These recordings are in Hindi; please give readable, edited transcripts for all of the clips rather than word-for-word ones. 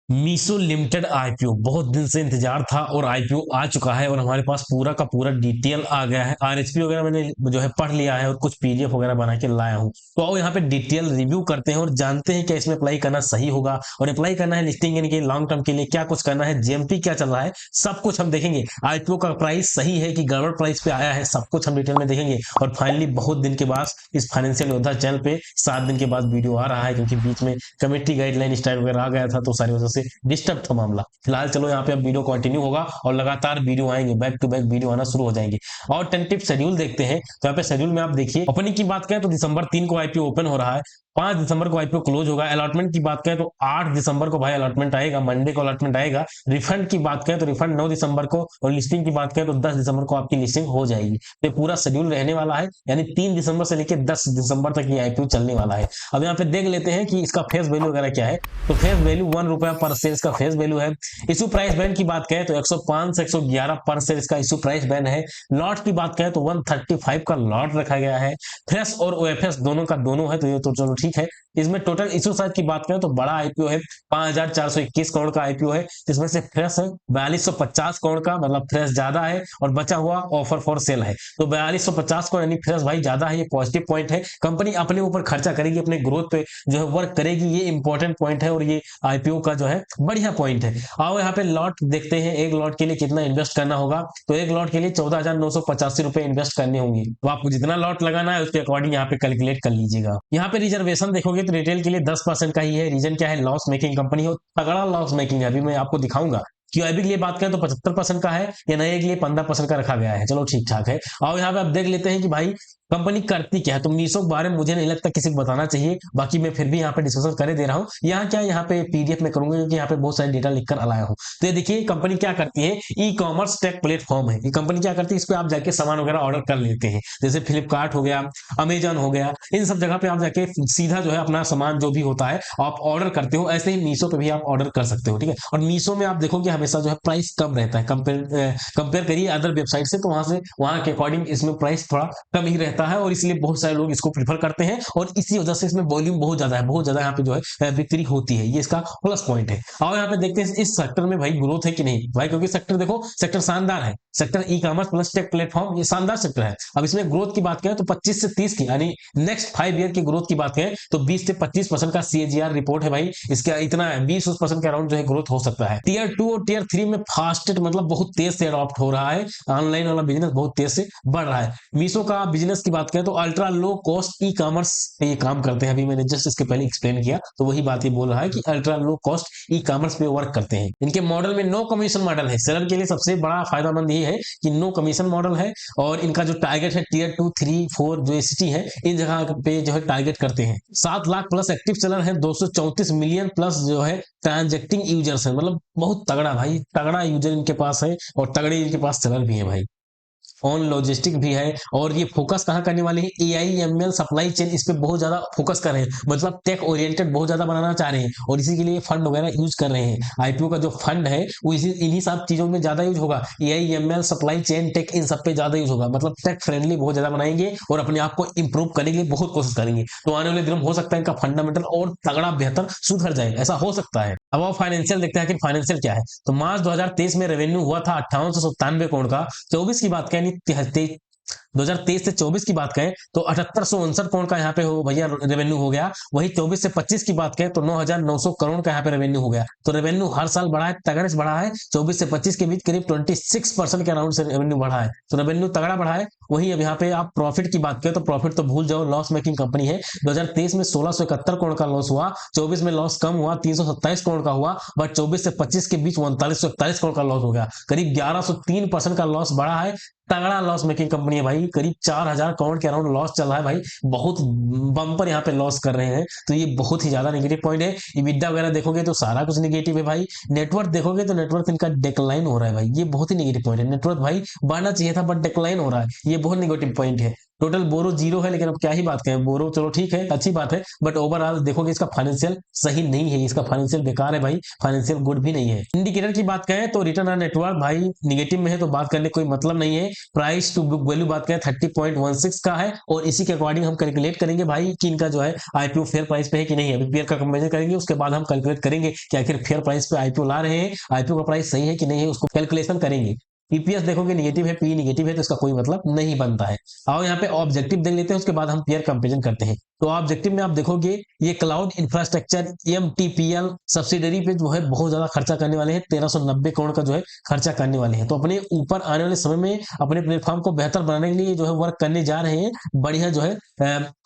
मीशो लिमिटेड आईपीओ बहुत दिन से इंतजार था और आईपीओ आ चुका है और हमारे पास पूरा का पूरा डिटेल आ गया है। आरएचपी वगैरह मैंने जो है पढ़ लिया है और कुछ पीडीएफ वगैरह बना के लाया हूं। तो आओ यहाँ पे डिटेल रिव्यू करते हैं और जानते हैं क्या इसमें अप्लाई करना सही होगा और अप्लाई करना है लिस्टिंग यानी कि लॉन्ग टर्म के लिए क्या कुछ करना है, जीएमपी क्या चल रहा है, सब कुछ हम देखेंगे। आईपीओ का प्राइस सही है कि गड़बड़ प्राइस पे आया है, सब कुछ हम डिटेल में देखेंगे। और फाइनली बहुत दिन के बाद इस फाइनेंशियल योद्धा चैनल पे 7 दिन के बाद वीडियो आ रहा है, क्योंकि बीच में कमेटी गाइडलाइन स्टाइल वगैरह आ गया था तो सारी वजह से डिस्टर्ब था मामला। फिलहाल चलो यहाँ पे अब वीडियो कंटिन्यू होगा और लगातार वीडियो आएंगे, बैक टू बैक वीडियो आना शुरू हो जाएंगे। और टेंटेटिव शेड्यूल देखते हैं। तो यहाँ पे शेड्यूल में आप देखिए, ओपनिंग की बात करें तो दिसंबर 3 को आईपीओ ओपन हो रहा है, 5 दिसंबर को आईपीओ क्लोज होगा। अलॉटमेंट की बात करें तो 8 दिसंबर को भाई अलॉटमेंट आएगा, मंडे को अलॉटमेंट आएगा। रिफंड की बात करें तो रिफंड 9 दिसंबर को, और लिस्टिंग की बात करें तो 10 दिसंबर को आपकी लिस्टिंग हो जाएगी। तो पूरा शेड्यूल रहने वाला है, यानी 3 दिसंबर से लेकर 10 दिसंबर तक ये आईपीओ चलने वाला है। अब यहाँ पे देख लेते हैं कि इसका फेस वैल्यू वगैरह क्या है। तो फेस वैल्यू ₹1 पर शेयर का फेस वैल्यू है। इशू प्राइस बैंड की बात करें तो 105 से 111 पर शेयर इसका इशू प्राइस बैंड है। लॉट की बात करें तो 135 का लॉट रखा गया है। फ्रेश और ओएफएस दोनों का दोनों है, तो ये तो चलो ठीक है। इसमें टोटल इशू साइज की बात करें तो बड़ा आईपीओ है, 5,421 करोड़ का आईपीओ है, जिसमें से फ्रेश है 4250 करोड़ का, मतलब फ्रेश ज्यादा है और बचा हुआ ऑफर फॉर सेल है। तो 4250 करोड़ यानी फ्रेश भाई ज्यादा है, ये पॉजिटिव पॉइंट है। कंपनी अपने ऊपर खर्चा करेगी, अपने ग्रोथ पे जो है वर्क करेगी, ये इंपॉर्टेंट पॉइंट है और ये आईपीओ का जो है बढ़िया पॉइंट है। आओ यहाँ पे लॉट देखते हैं, एक लॉट के लिए कितना इन्वेस्ट करना होगा। तो एक लॉट के लिए 14,985 रुपए इन्वेस्ट करने होंगे। तो आपको जितना लॉट लगाना है उसके अकॉर्डिंग यहाँ पे कैलकुलेट कर लीजिएगा। यहाँ पे रिजर्वेशन देखोगे तो रिटेल के लिए 10% का ही है। रीजन क्या है, लॉस मेकिंग कंपनी हो, तगड़ा लॉस मेकिंग है। अभी मैं आपको दिखाऊंगा। क्यूआईबी के लिए बात करें तो 75% का है, या नए के लिए 15% का रखा गया है। चलो ठीक ठाक है। और यहाँ पे आप देख लेते हैं कि भाई कंपनी करती क्या है। तो मीशो के बारे में मुझे नहीं लगता किसी को बताना चाहिए, बाकी मैं फिर भी यहाँ पे डिस्कशन करे दे रहा हूँ। यहाँ क्या, यहाँ पे पीडीएफ में करूंगा क्योंकि यहाँ पे बहुत सारे डेटा लिखकर लाया हूँ। तो ये देखिए कंपनी क्या करती है, ई कॉमर्स टेक प्लेटफॉर्म है। ये कंपनी क्या करती है, इस पे आप जाके सामान वगैरह ऑर्डर कर लेते हैं। जैसे फ्लिपकार्ट हो गया, अमेजन हो गया, इन सब जगह पे आप जाके सीधा जो है अपना सामान जो भी होता है आप ऑर्डर करते हो। ऐसे ही मीशो पे भी आप ऑर्डर कर सकते हो, ठीक है। और मीशो में आप देखोगे हमेशा जो है प्राइस कम रहता है, कंपेयर करिए अदर वेबसाइट से, तो वहां के अकॉर्डिंग इसमें प्राइस थोड़ा कम ही रहता है और इसलिए बहुत सारे लोग इसको प्रीफर करते हैं और इसी वजह से इसमें वॉल्यूम बहुत ज्यादा है, बहुत ज्यादा यहाँ पे जो है बिक्री होती है। ये इसका प्लस पॉइंट है। और यहाँ पे देखते हैं इस सेक्टर में भाई ग्रोथ है कि नहीं भाई, क्योंकि सेक्टर देखो, सेक्टर शानदार है। Sector e commerce plus take platform, ये शानदार सेक्टर है। अब इसमें ग्रोथ की बात करें तो 25 से 30 की, यानी नेक्स्ट 5 ईयर की ग्रोथ की बात करें तो 20 से 25% का सीएजीआर रिपोर्ट है भाई। इसका इतना 20% के अराउंड जो है ग्रोथ हो सकता है। टीयर 2 और टीयर 3 में फास्टेस्ट, मतलब बहुत तेज से अडॉप्ट हो रहा है। ऑनलाइन वाला बिजनेस बहुत तेज से बढ़ रहा है। मीशो का बिजनेस की बात करें तो ultra low cost e commerce पे ये काम करते हैं। अभी मैंने जस्ट इसके पहले एक्सप्लेन किया तो वही बात ये बोल रहा है कि ultra low cost e commerce पे वर्क करते हैं। इनके मॉडल में नो कमीशन मॉडल है। सेलर के लिए सबसे बड़ा फायदामंद ये है कि नो कमीशन मॉडल है। और इनका जो टारगेट है टीयर 2, 3, 4 जो सिटी है, इन जगह पे जो है टारगेट करते हैं। 7 लाख प्लस एक्टिव सेलर है, 234 मिलियन प्लस जो है ट्रांजेक्टिंग यूजर्स है। मतलब बहुत तगड़ा भाई, तगड़ा यूजर इनके पास है और तगड़े इनके पास सेलर भी है भाई। ऑन लॉजिस्टिक भी है। और ये फोकस कहाँ करने वाले हैं, एआईएमएल सप्लाई चेन, इस पे बहुत ज्यादा फोकस कर रहे हैं। मतलब टेक ओरिएंटेड बहुत ज्यादा बनाना चाह रहे हैं और इसी के लिए फंड वगैरह यूज कर रहे हैं। आईपीओ का जो फंड है वो इसी इन्हीं सब चीजों में ज्यादा यूज होगा। एआईएमएल सप्लाई चेन टेक, इन सब पे ज्यादा यूज होगा। मतलब टेक फ्रेंडली बहुत ज्यादा बनाएंगे और अपने आप को इंप्रूव करने के लिए बहुत कोशिश करेंगे। तो आने वाले दिन हो सकता है इनका फंडामेंटल और तगड़ा बेहतर सुधर जाए, ऐसा हो सकता है। अब वो फाइनेंशियल देखते हैं कि फाइनेंशियल क्या है। तो मार्च 2023 में रेवेन्यू हुआ था 5897 करोड़ का। 24 की बात करें, 2023 से 24 की बात करें तो 7859 करोड़ का यहाँ पे हो भैया रेवेन्यू हो गया। वही 24 से 25 की बात करें तो 9900 करोड़ का यहाँ पे रेवेन्यू हो गया। तो रेवेन्यू हर साल बढ़ा है, तगड़े से बढ़ा है। 24 से 25 के बीच करीब 26% के अराउंड से रेवेन्यू बढ़ा है। तो रेवेन्यू तगड़ा बढ़ा है। वही अब यहाँ पे आप प्रॉफिट की बात करें तो प्रॉफिट तो भूल जाओ, लॉस मेकिंग कंपनी है। 2023 में 1671 करोड़ का लॉस हुआ, 24 में लॉस कम हुआ, 327 करोड़ का हुआ। बट 24 से 25 के बीच 3941 करोड़ का लॉस हो गया। करीब 1103% का लॉस बढ़ा है। तगड़ा लॉस मेकिंग कंपनी है भाई। करीब 4000 करोड़ के अराउंड लॉस चल रहा है भाई। बहुत बम्पर यहाँ पे लॉस कर रहे हैं। तो ये बहुत ही ज्यादा नेगेटिव पॉइंट है। इबिडा वगैरह देखोगे तो सारा कुछ नेगेटिव है भाई। नेटवर्क देखोगे तो नेटवर्क इनका डिक्लाइन हो रहा है भाई। ये बहुत ही नेगेटिव पॉइंट है। नेटवर्क भाई बढ़ना चाहिए था बट डिक्लाइन हो रहा है, ये बहुत नेगेटिव पॉइंट है। टोटल बोरो जीरो है, लेकिन अब क्या ही बात करें, बोरो चलो ठीक है, अच्छी बात है, बट ओवरऑल देखोगे इसका फाइनेंशियल सही नहीं है, इसका फाइनेंशियल बेकार है भाई, फाइनेंशियल गुड भी नहीं है। इंडिकेटर की बात करें तो रिटर्न ऑन नेटवर्क भाई निगेटिव में है, तो बात करने कोई मतलब नहीं है। प्राइस टू बुक वैल्यू बात करें 30.16 का है, और इसी के अकॉर्डिंग हम कैलकुलेट करेंगे भाई कि इनका जो है आईपीओ फेयर प्राइस पे है कि नहीं है। अभी पेयर का कंपेरिजन करेंगे, उसके बाद हम कैलकुलेट करेंगे कि आखिर फेयर प्राइस पे आईपीओ ला रहे हैं, आईपीओ का प्राइस सही है कि नहीं है, उसको कैलकुलेशन करेंगे। ईपीएस देखोगे निगेटिव है, पी निगेटिव है, तो इसका कोई मतलब नहीं बनता है। आओ यहाँ पे ऑब्जेक्टिव देख लेते हैं, उसके बाद हम पेयर कंपेरिजन करते हैं। तो ऑब्जेक्टिव में आप देखोगे ये क्लाउड इंफ्रास्ट्रक्चर एमटीपीएल सब्सिडरी पे जो है बहुत ज्यादा खर्चा करने वाले हैं, 1390 करोड़ का जो है खर्चा करने वाले हैं। तो अपने ऊपर आने वाले समय में अपने प्लेटफॉर्म को बेहतर बनाने के लिए जो है वर्क करने जा रहे हैं, बढ़िया जो है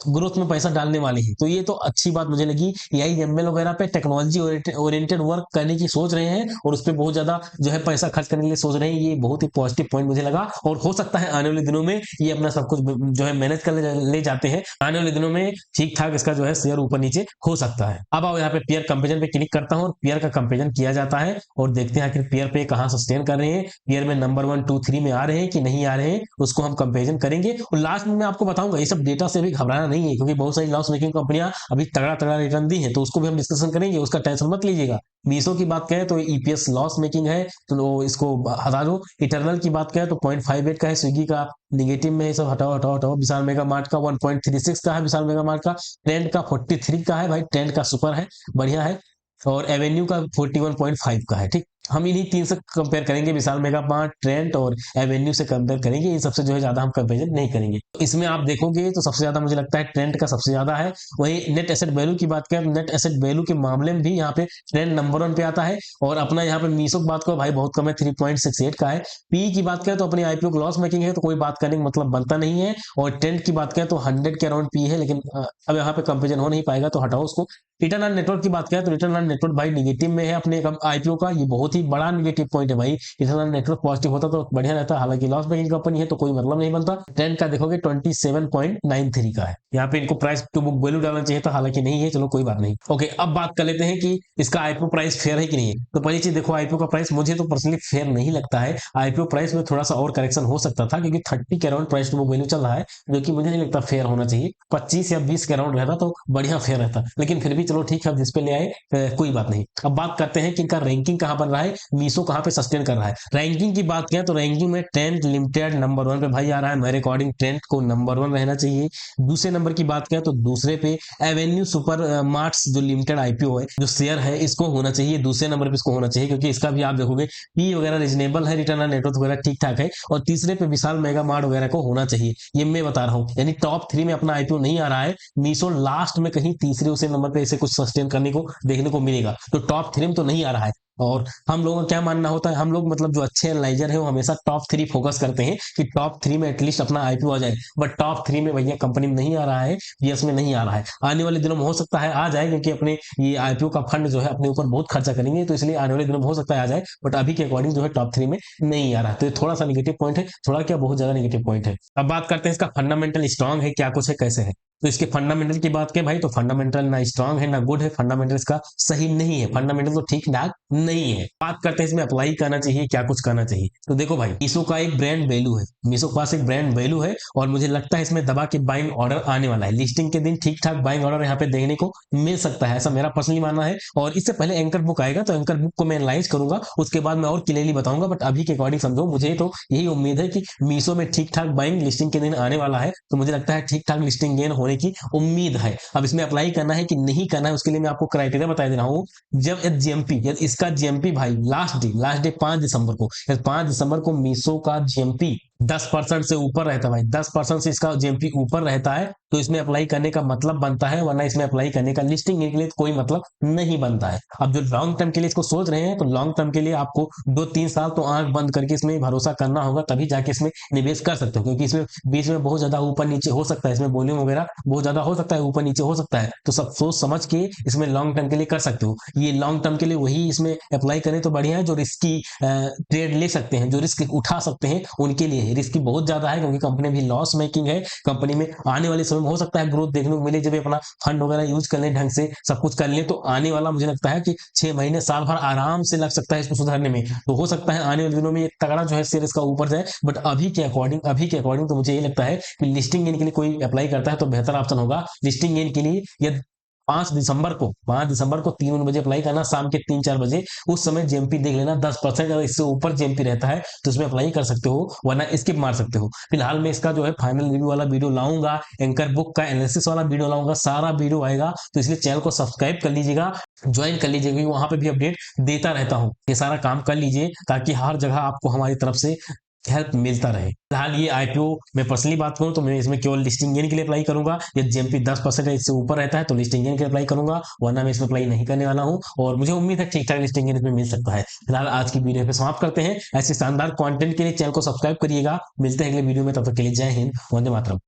ग्रोथ में पैसा डालने वाले हैं। तो ये तो अच्छी बात मुझे लगी, एआई एमएल वगैरह पे टेक्नोलॉजी ओरिएंटेड वर्क करने की सोच रहे हैं, और उस पर बहुत ज्यादा जो है पैसा खर्च करने के लिए सोच रहे हैं। ये बहुत ही पॉजिटिव पॉइंट मुझे लगा, और हो सकता है आने वाले दिनों में ये अपना सब कुछ जो है मैनेज कर ले जाते हैं, आने वाले दिनों में ठीक ठाक इसका जो है शेयर ऊपर नीचे हो सकता है। अब आओ यहाँ पे पेयर कंपेरिजन पे क्लिक करता हूँ, और पेयर का कंपेरिजन किया जाता है, और देखते हैं आखिर पेयर पे कहाँ सस्टेन कर रहे हैं, पेयर में नंबर 1 2 3 में आ रहे हैं कि नहीं आ रहे हैं, उसको हम कंपेरिजन करेंगे। और लास्ट में मैं आपको बताऊंगा, ये सब डेटा से भी घबराना नहीं है, क्योंकि बहुत सारी लॉस मेकिंग कंपनियां अभी तगड़ा तगड़ा रिटर्न दी है, तो उसको भी हम डिस्कशन करेंगे, उसका टेंशन मत लीजिएगा। मीशो की बात करें तो ईपीएस लॉस मेकिंग है, तो इसको हटा दो। इटरनल की बात करें तो 0.58 का है, स्विगी का निगेटिव में है, सब हटाओ हटाओ हटाओ। विशाल मेगा मार्ट का 1.36 का है, विशाल मेगा मार्ट का। ट्रेंड का 43 का है भाई, ट्रेंड का सुपर है, बढ़िया है। और एवेन्यू का 41.5 का है। ठीक, हम इन्हीं तीन से कंपेयर करेंगे, विशाल मेगा मार्ट, ट्रेंड और एवेन्यू से कंपेयर करेंगे। इन सबसे जो है ज्यादा हम कंपेरिजन नहीं करेंगे। तो इसमें आप देखोगे तो सबसे ज्यादा मुझे लगता है ट्रेंड का सबसे ज्यादा है। वही नेट एसेट वैल्यू की बात करें, नेट एसेट वैल्यू के मामले में भी यहाँ पे ट्रेंड नंबर 1 पे आता है, और अपना यहाँ पे मीशो की बात करो भाई बहुत कम है, 3.68 का है। पी की बात करें तो अपनी आईपीओ लॉस मेकिंग है, तो कोई बात करने का मतलब बनता नहीं है। और ट्रेंड की बात करें तो 100 के अराउंड पी है, लेकिन अब यहाँ पे कंपेरिजन हो नहीं पाएगा, तो हटाओ उसको। रिटर्न ऑन नेटवर्क की बात करें तो रिटर्न ऑन नेटवर्क भाई निगेटिव में है अपने आईपीओ का, ये बहुत ही बड़ा निगेटिव पॉइंट है भाई। रिटर्न ऑन नेटवर्क पॉजिटिव होता तो बढ़िया रहता, हालांकि लॉस मेकिंग कंपनी है तो कोई मतलब नहीं बनता। ट्रेंड का देखोगे 27.93 का है, यहाँ पे इनको प्राइस टू बुक वैल्यू डालना चाहिए था, हालांकि नहीं है, चलो कोई बात नहीं। ओके, अब बात कर लेते हैं कि इसका आईपीओ प्राइस फेयर है कि नहीं है। तो पहली चीज देखो, आईपीओ का प्राइस मुझे तो पर्सनली फेयर नहीं लगता है। आईपीओ प्राइस में थोड़ा सा और करेक्शन हो सकता था, क्योंकि 30 के around price to book value चल रहा है, जो कि मुझे नहीं लगता फेयर होना चाहिए। 25 या 20 के अराउंड रहता तो बढ़िया फेयर रहता, लेकिन फिर भी चलो ठीक है, जिस पे ले आए कोई बात नहीं। अब बात करते हैं कि इनका रैंकिंग कहां बन रहा है, मीशो कहां पे सस्टेन कर रहा है। रैंकिंग की बात करें तो रैंकिंग में ट्रेंड लिमिटेड नंबर 1 पे भाई आ रहा है, मेरे अकॉर्डिंग ट्रेंड को नंबर 1 रहना चाहिए। दूसरे नंबर की बात करें तो दूसरे पे एवेन्यू सुपर मार्ट्स जो लिमिटेड आईपीओ है, जो शेयर है, इसको होना चाहिए दूसरे नंबर पे, इसको होना चाहिए, क्योंकि इसका भी आप देखोगे पी वगैरह रीजनेबल है, रिटर्न ऑन नेटवर्क वगैरह ठीक ठाक है। और तीसरे पे विशाल मेगा मार्ट वगैरह को होना चाहिए, ये मैं बता रहा हूँ। यानी टॉप 3 में अपना आईपीओ नहीं आ रहा है, मीशो लास्ट में कहीं तीसरे उसे नंबर पे इसे कुछ सस्टेन करने को देखने को मिलेगा, तो टॉप 3 में तो नहीं आ रहा है। और हम लोगों का क्या मानना होता है, हम लोग मतलब जो अच्छे एनालाइजर है वो हमेशा टॉप 3 फोकस करते हैं कि टॉप 3 में एटलीस्ट अपना आईपीओ आ जाए, बट टॉप 3 में भैया कंपनी में नहीं आ रहा है, पीएस में नहीं आ रहा है। आने वाले दिनों में हो सकता है आ जाए, क्योंकि अपने ये आईपीओ का फंड जो है अपने ऊपर बहुत खर्चा करेंगे, तो इसलिए आने वाले दिनों में हो सकता है आ जाए, बट अभी के अकॉर्डिंग जो है टॉप 3 में नहीं आ रहा है। तो ये थोड़ा सा निगेटिव पॉइंट है, थोड़ा क्या बहुत ज्यादा निगेटिव पॉइंट है। अब बात करते हैं इसका फंडामेंटल स्ट्रांग है क्या कुछ है कैसे है। तो इसके फंडामेंटल की बात करें भाई, तो फंडामेंटल ना स्ट्रांग है ना गुड है, फंडामेंटल इसका सही नहीं है, फंडामेंटल तो ठीक ठाक नहीं है। बात करते हैं इसमें अप्लाई करना चाहिए क्या कुछ करना चाहिए। तो देखो भाई, मीशो का एक ब्रांड वैल्यू है, मीशो के पास एक ब्रांड वैल्यू है, और मुझे लगता है इसमें दबा के बाइंग ऑर्डर आने वाला है। लिस्टिंग के दिन ठीक ठाक बाइंग ऑर्डर यहाँ पे देखने को मिल सकता है, ऐसा मेरा पर्सनली मानना है। और इससे पहले एंकर बुक आएगा, तो एंकर बुक को मैं एनालाइज करूंगा, उसके बाद मैं और क्लियरली बताऊंगा। बट अभी के अकॉर्डिंग समझो, मुझे तो यही उम्मीद है कि मीशो में ठीक ठाक बाइंग लिस्टिंग के दिन आने वाला है, तो मुझे लगता है ठीक ठाक लिस्टिंग गेन होने की उम्मीद है। अब इसमें अप्लाई करना है कि नहीं करना है, उसके लिए मैं आपको क्राइटेरिया बता दे रहा हूं। जब जीएमपी, इसका जीएमपी भाई लास्ट डे 5 दिसंबर को, 5 दिसंबर को मीशो का जीएमपी 10% से ऊपर रहता है भाई, 10% से इसका जीएमपी ऊपर रहता है, तो इसमें अप्लाई करने का मतलब बनता है, वरना इसमें अप्लाई करने का लिस्टिंग के लिए कोई मतलब नहीं बनता है। अब जो लॉन्ग टर्म के लिए इसको सोच रहे हैं, तो लॉन्ग टर्म के लिए आपको 2-3 साल तो आंख बंद करके इसमें भरोसा करना होगा, तभी जाके इसमें निवेश कर सकते हो, क्योंकि इसमें बीच में बहुत ज्यादा ऊपर नीचे हो सकता है, इसमें वॉल्यूम वगैरह बहुत ज्यादा हो सकता है, ऊपर नीचे हो सकता है, तो सब सोच समझ के इसमें लॉन्ग टर्म के लिए कर सकते हो। ये लॉन्ग टर्म के लिए वही इसमें अप्लाई करें तो बढ़िया है, जो रिस्की ट्रेड ले सकते हैं, जो रिस्क उठा सकते हैं, उनके लिए नहीं, रिस्क बहुत ज्यादा है क्योंकि कंपनी भी लॉस मेकिंग है। कंपनी में आने वाले समय में हो सकता है ग्रोथ देखने को मिले, जब ये अपना फंड वगैरह यूज कर ले, ढंग से सब कुछ कर ले, तो आने वाला मुझे लगता है कि 6 महीने साल भर आराम से लग सकता है इसको सुधारने में। तो हो सकता है आने वाले दिनों में एक तगड़ा जो है शेयर इसका ऊपर जाए। बट अभी के अकॉर्डिंग तो मुझे ये लगता है कि लिस्टिंग गेन के लिए कोई अप्लाई करता है तो बेहतर ऑप्शन होगा लिस्टिंग गेन के लिए, या 5 दिसंबर को 3 बजे अप्लाई करना, शाम के 3-4 बजे। उस समय जेएमपी देख लेना, 10% अगर इससे ऊपर जेएमपी रहता है तो इसमें अप्लाई कर सकते हो, वरना स्किप मार सकते हो। फिलहाल मैं इसका जो है फाइनल रिव्यू वाला वीडियो लाऊंगा, एंकर बुक का एनालिसिस वाला वीडियो लाऊंगा, सारा वीडियो आएगा। तो इसलिए चैनल को सब्सक्राइब कर लीजिएगा, ज्वाइन कर लीजिएगा, क्योंकि वहां पे भी अपडेट देता रहता हूँ। ये सारा काम कर लीजिए ताकि हर जगह आपको हमारी तरफ से हेल्प मिलता रहे। फिलहाल ये आईपीओ मैं पर्सनली बात करूं तो मैं इसमें केवल लिस्टिंग गेन के लिए अप्लाई करूंगा। यदि जेएमपी 10% इससे ऊपर रहता है तो लिस्टिंग गेन के लिए अप्लाई करूंगा, वरना मैं इसमें अप्लाई नहीं करने वाला हूं। और मुझे उम्मीद है ठीक ठाक लिस्टिंग गेन इसमें मिल सकता है। फिलहाल आज की वीडियो पे समाप्त करते हैं। ऐसे शानदार कंटेंट के लिए चैनल को सब्सक्राइब करिएगा। मिलते हैं अगले वीडियो में, तब तक के लिए जय हिंद, वंदे मातरम।